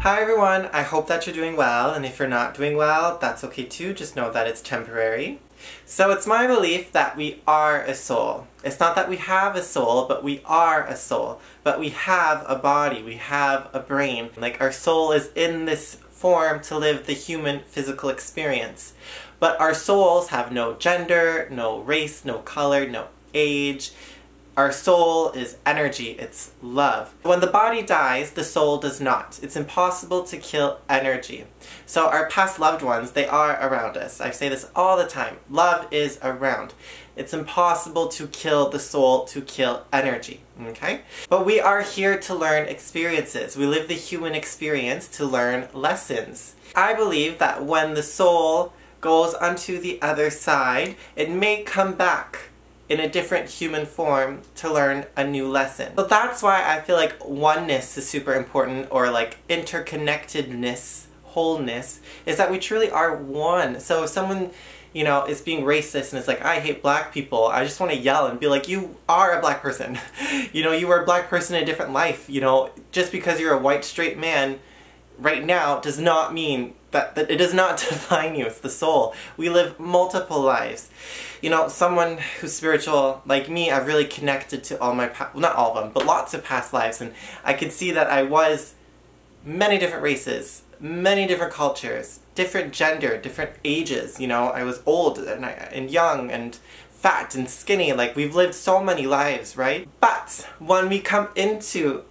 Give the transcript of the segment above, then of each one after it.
Hi everyone, I hope that you're doing well, and if you're not doing well, that's okay too, just know that it's temporary. So it's my belief that we are a soul. It's not that we have a soul, but we are a soul. But we have a body, we have a brain. Like our soul is in this form to live the human physical experience. But our souls have no gender, no race, no color, no age. Our soul is energy, it's love. When the body dies, the soul does not. It's impossible to kill energy. So our past loved ones, they are around us. I say this all the time. Love is around. It's impossible to kill the soul, to kill energy, okay? But we are here to learn experiences. We live the human experience to learn lessons. I believe that when the soul goes onto the other side, it may come back in a different human form to learn a new lesson. So that's why I feel like oneness is super important, or like interconnectedness, wholeness, is that we truly are one. So if someone, you know, is being racist and is like, I hate black people, I just want to yell and be like, you are a black person. You know, you were a black person in a different life. You know, just because you're a white straight man right now does not mean that it does not define you. It's the soul. We live multiple lives. You know, someone who's spiritual like me, I've really connected to all my well, not all of them, but lots of past lives, and I could see that I was many different races, many different cultures, different gender, different ages. You know, I was old and young and fat and skinny. Like, we've lived so many lives, right? But when we come into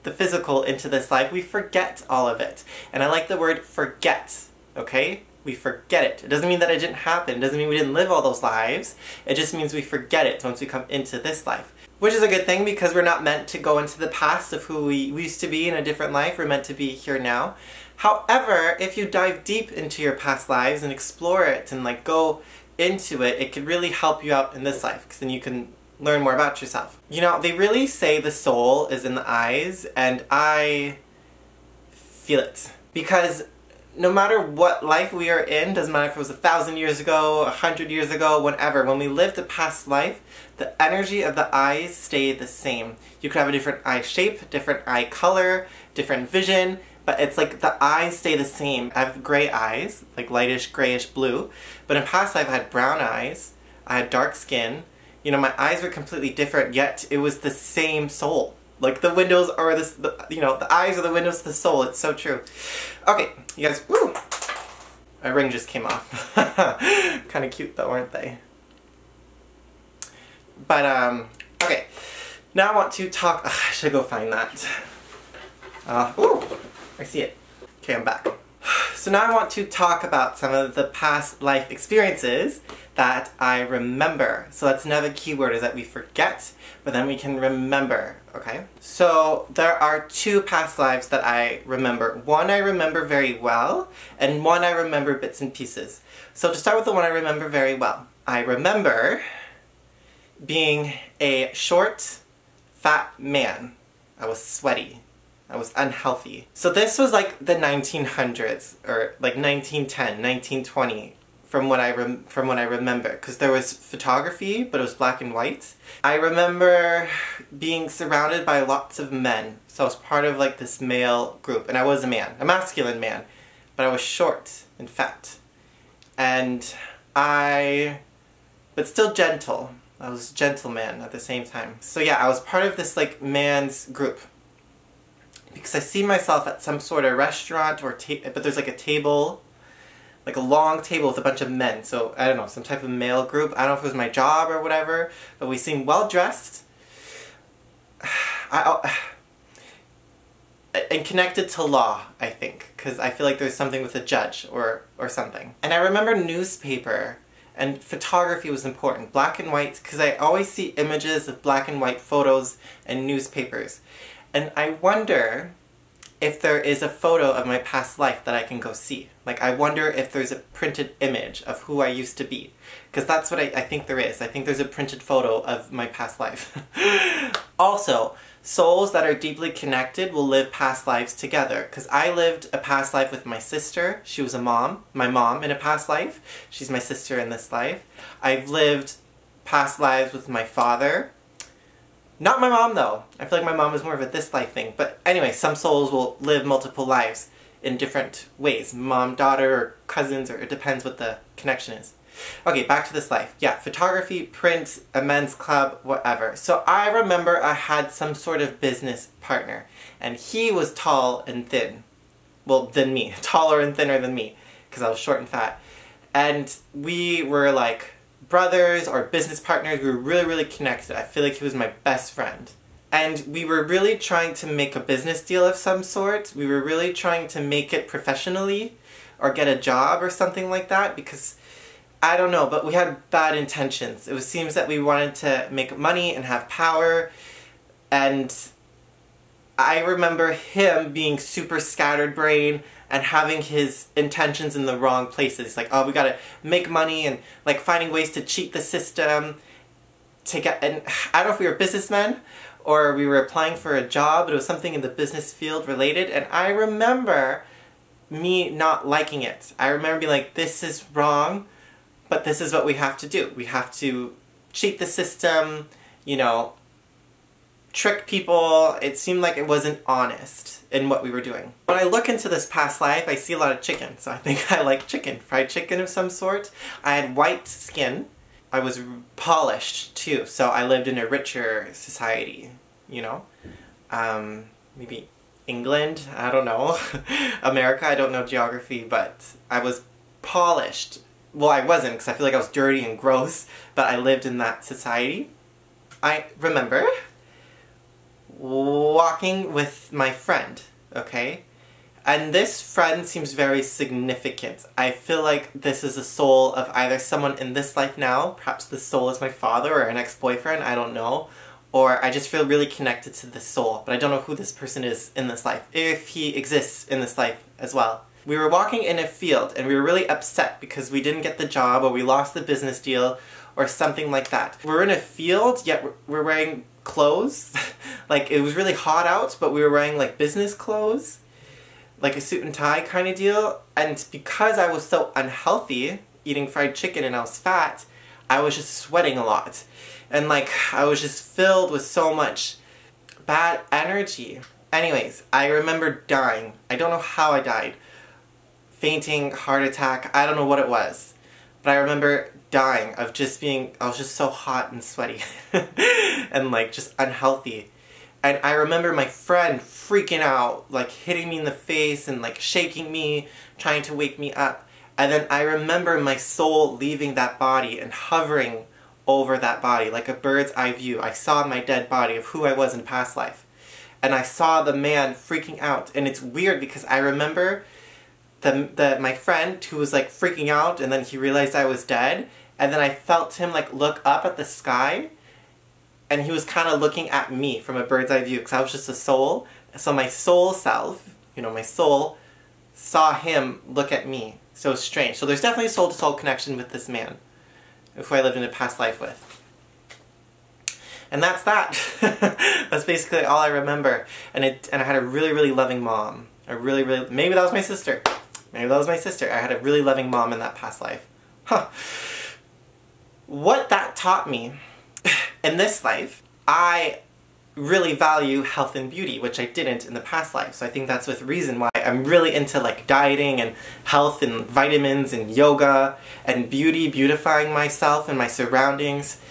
the physical, into this life, we forget all of it. And I like the word forget, okay? We forget it. It doesn't mean that it didn't happen. It doesn't mean we didn't live all those lives. It just means we forget it once we come into this life. Which is a good thing, because we're not meant to go into the past of who we used to be in a different life. We're meant to be here now. However, if you dive deep into your past lives and explore it and like go into it, it could really help you out in this life, because then you can learn more about yourself. You know, they really say the soul is in the eyes, and I feel it. Because no matter what life we are in, doesn't matter if it was 1,000 years ago, 100 years ago, whenever, when we live the past life, the energy of the eyes stay the same. You could have a different eye shape, different eye color, different vision, but it's like the eyes stay the same. I have gray eyes, like lightish grayish blue, but in past life I had brown eyes, I had dark skin. You know, my eyes were completely different, yet it was the same soul. Like, the windows are you know, the eyes are the windows to the soul. It's so true. Okay, you guys, woo! My ring just came off. Kind of cute though, aren't they? But, okay. Now I want to talk, I should go find that. Ooh, I see it. Okay, I'm back. So now I want to talk about some of the past life experiences that I remember. So that's another keyword, is that we forget, but then we can remember, okay? So there are two past lives that I remember. One I remember very well, and one I remember bits and pieces. So to start with the one I remember very well, I remember being a short, fat man. I was sweaty. I was unhealthy. So this was like the 1900s, or like 1910, 1920, from what I remember, because there was photography, but it was black and white. I remember being surrounded by lots of men, so I was part of like this male group, and I was a man, a masculine man, but I was short and fat, and but still gentle. I was a gentleman at the same time. So yeah, I was part of this like man's group, because I see myself at some sort of restaurant, or but there's like a table, like a long table with a bunch of men. So, I don't know, some type of male group. I don't know if it was my job or whatever, but we seemed well dressed. And connected to law, I think, because I feel like there's something with a judge or something. And I remember newspaper and photography was important. Black and white, because I always see images of black and white photos and newspapers. And I wonder if there is a photo of my past life that I can go see. Like, I wonder if there's a printed image of who I used to be. Because that's what I think there is. I think there's a printed photo of my past life. Also, souls that are deeply connected will live past lives together. Because I lived a past life with my sister. She was my mom in a past life. She's my sister in this life. I've lived past lives with my father. Not my mom though. I feel like my mom is more of a this life thing. But anyway, some souls will live multiple lives in different ways. Mom, daughter, or cousins, or it depends what the connection is. Okay, back to this life. Yeah, photography, print, a men's club, whatever. So I remember I had some sort of business partner. And he was tall and thin. Well, than me. Taller and thinner than me. Because I was short and fat. And we were like brothers or business partners. We were really, really connected. I feel like he was my best friend. And we were really trying to make a business deal of some sort. We were really trying to make it professionally or get a job or something like that, because I don't know, but we had bad intentions. It seems that we wanted to make money and have power, and I remember him being super scattered brain and having his intentions in the wrong places. Like, oh, we gotta make money, and like finding ways to cheat the system to get, and I don't know if we were businessmen or we were applying for a job, but it was something in the business field related, and I remember me not liking it. I remember being like, this is wrong, but this is what we have to do. We have to cheat the system, you know, trick people. It seemed like it wasn't honest in what we were doing. When I look into this past life, I see a lot of chicken, so I think I like chicken. Fried chicken of some sort. I had white skin. I was polished too, so I lived in a richer society, you know? Maybe England, I don't know. America, I don't know geography, but I was polished. Well, I wasn't, because I feel like I was dirty and gross, but I lived in that society. I remember walking with my friend, okay? And this friend seems very significant. I feel like this is a soul of either someone in this life now, perhaps this soul is my father or an ex-boyfriend, I don't know. Or I just feel really connected to this soul, but I don't know who this person is in this life, if he exists in this life as well. We were walking in a field and we were really upset because we didn't get the job or we lost the business deal or something like that. We're in a field, yet we're wearing clothes. Like, it was really hot out, but we were wearing like business clothes. Like a suit and tie kind of deal, and because I was so unhealthy, eating fried chicken and I was fat, I was just sweating a lot. And like, I was just filled with so much bad energy. Anyways, I remember dying. I don't know how I died. Fainting, heart attack, I don't know what it was. But I remember dying of just being, I was just so hot and sweaty. And like, just unhealthy. And I remember my friend freaking out, like hitting me in the face and like shaking me, trying to wake me up. And then I remember my soul leaving that body and hovering over that body, like a bird's eye view. I saw my dead body of who I was in past life. And I saw the man freaking out. And it's weird because I remember my friend who was like freaking out, and then he realized I was dead. And then I felt him like look up at the sky. And he was kind of looking at me from a bird's eye view, because I was just a soul. So my soul self, you know, my soul, saw him look at me. So it's strange. So there's definitely a soul-to-soul connection with this man, who I lived in a past life with. And that's that. That's basically all I remember. And I had a really, really loving mom. Maybe that was my sister. Maybe that was my sister. I had a really loving mom in that past life. Huh. What that taught me, in this life, I really value health and beauty, which I didn't in the past life. So I think that's the reason why I'm really into like dieting and health and vitamins and yoga and beauty, beautifying myself and my surroundings.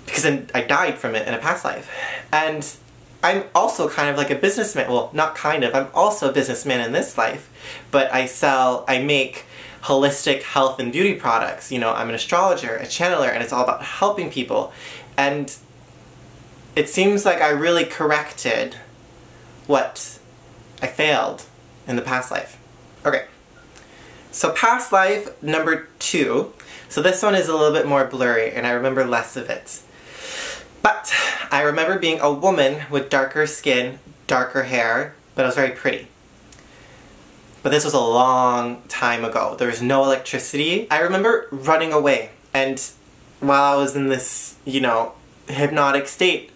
Because I died from it in a past life. And I'm also kind of like a businessman. Well, not kind of. I'm also a businessman in this life. But I make holistic health and beauty products. You know, I'm an astrologer, a channeler, and it's all about helping people. And it seems like I really corrected what I failed in the past life. Okay, so past life number 2. So this one is a little bit more blurry and I remember less of it. But I remember being a woman with darker skin, darker hair, but I was very pretty. But this was a long time ago. There was no electricity. I remember running away, and while I was in this, you know, hypnotic state,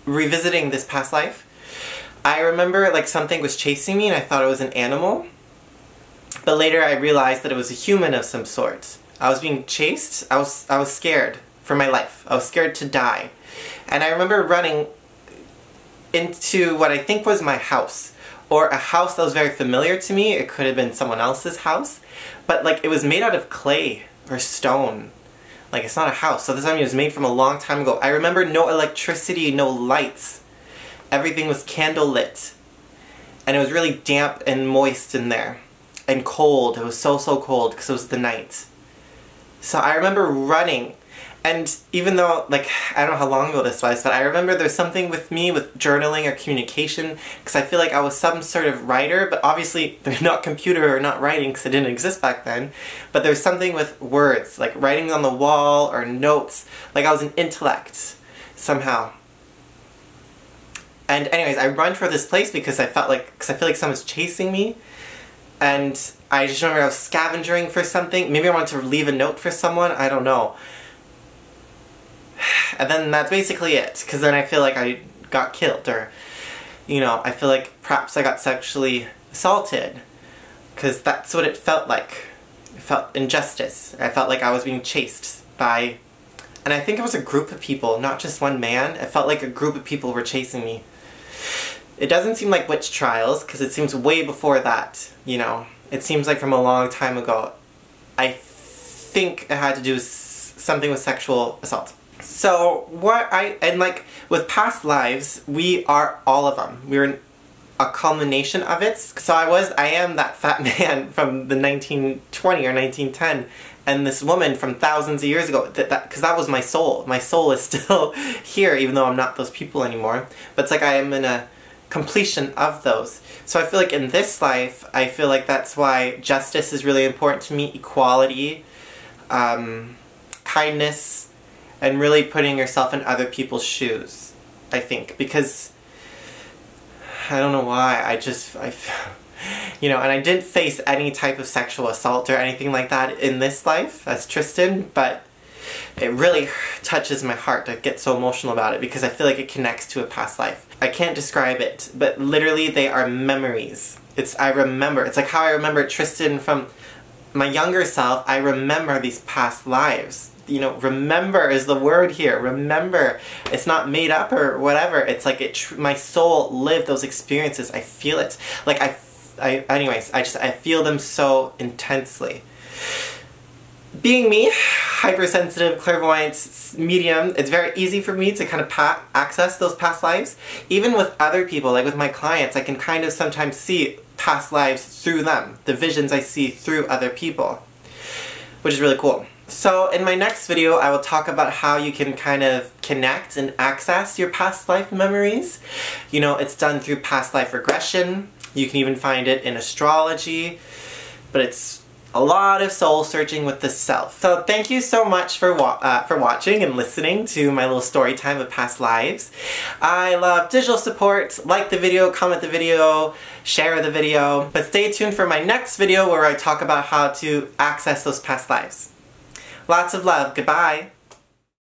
revisiting this past life, I remember like something was chasing me and I thought it was an animal. But later I realized that it was a human of some sort. I was being chased. I was scared for my life. I was scared to die. And I remember running into what I think was my house, or a house that was very familiar to me. It could have been someone else's house, but like it was made out of clay or stone. Like it's not a house. So this time it was made from a long time ago. I remember no electricity, no lights. Everything was candle lit. And it was really damp and moist in there. And cold. It was so cold because it was the night. So I remember running. And even though, like, I don't know how long ago this was, but I remember there's something with me with journaling or communication, because I feel like I was some sort of writer, but obviously they're not computer or not writing because it didn't exist back then. But there's something with words, like writing on the wall or notes, like I was an intellect somehow. And anyways, I run for this place because I feel like someone's chasing me. And I just remember I was scavenging for something. Maybe I wanted to leave a note for someone, I don't know. And then that's basically it, because then I feel like I got killed, or, you know, I feel like perhaps I got sexually assaulted, because that's what it felt like. It felt injustice. I felt like I was being chased by, and I think it was a group of people, not just one man. It felt like a group of people were chasing me. It doesn't seem like witch trials, because it seems way before that, you know. It seems like from a long time ago. I think it had to do with something with sexual assault. So, and like, with past lives, we are all of them. We're a culmination of it. So I am that fat man from the 1920 or 1910, and this woman from thousands of years ago, because that was my soul. My soul is still here, even though I'm not those people anymore. But it's like I am in a completion of those. So I feel like in this life, I feel like that's why justice is really important to me, equality, kindness, and really putting yourself in other people's shoes, I think. Because, I don't know why, you know, and I didn't face any type of sexual assault or anything like that in this life as Tristen, but it really touches my heart to get so emotional about it, because I feel like it connects to a past life. I can't describe it, but literally they are memories. I remember. It's like how I remember Tristen from my younger self. I remember these past lives. You know, remember is the word here. Remember. It's not made up or whatever. It's like my soul lived those experiences. I feel it. Like anyways, I feel them so intensely. Being me, hypersensitive, clairvoyant, medium, it's very easy for me to kind of access those past lives. Even with other people, like with my clients, I can kind of sometimes see past lives through them. The visions I see through other people, which is really cool. So in my next video, I will talk about how you can kind of connect and access your past life memories. You know, it's done through past life regression. You can even find it in astrology, but it's a lot of soul searching with the self. So thank you so much for watching and listening to my little story time of past lives. I love digital support. Like the video, comment the video, share the video. But stay tuned for my next video where I talk about how to access those past lives. Lots of love. Goodbye.